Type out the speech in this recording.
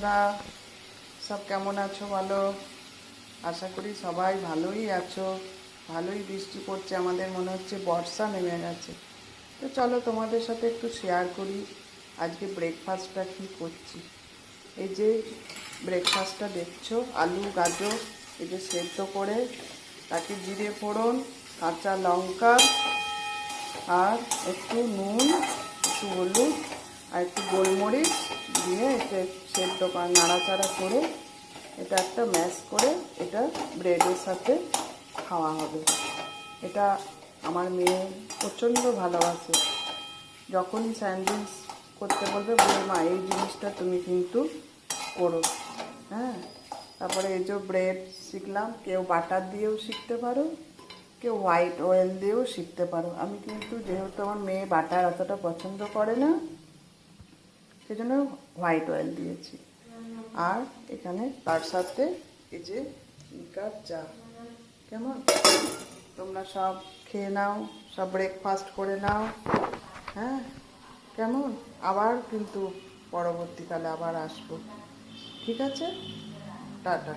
বন্ধুরা, সব কেমন আছো বলো? আশা করি সবাই ভালোই আছো। ভালোই বৃষ্টি পড়ছে, আমাদের মনে হচ্ছে বর্ষা নেমে গেছে। তো চলো তোমাদের সাথে একটু শেয়ার করি আজকে ব্রেকফাস্টটা কী করছি। এই যে ব্রেকফাস্টটা দেখছো, আলু গাজর এই যে সেদ্ধ করে তাকে জিরে ফোড়ন, কাঁচা লঙ্কা আর একটু নুন, একটু হলুদ আর একটু গোলমরিচ দিয়ে এতে সেদ্ধ নাড়াচাড়া করে এটা একটা ম্যাশ করে এটা ব্রেডের সাথে খাওয়া হবে। এটা আমার মেয়ে প্রচণ্ড ভালোবাসে। যখনই স্যান্ডউইচ করতে বলবে বলে মা এই জিনিসটা তুমি কিন্তু করো। হ্যাঁ, তারপরে এই যে ব্রেড শিখলাম, কেউ বাটার দিয়েও শিখতে পারো, কেউ হোয়াইট অয়েল দিয়েও শিখতে পারো। আমি কিন্তু যেহেতু আমার মেয়ে বাটার অতটা পছন্দ করে না, সেজন্য হোয়াইট অয়েল দিয়েছি। আর এখানে তার সাথে এই যে লিকার চা। কেমন, তোমরা সব খেয়ে নাও, সব ব্রেকফাস্ট করে নাও। হ্যাঁ, কেমন, আবার কিন্তু পরবর্তীকালে আবার আসবো। ঠিক আছে, টাটা।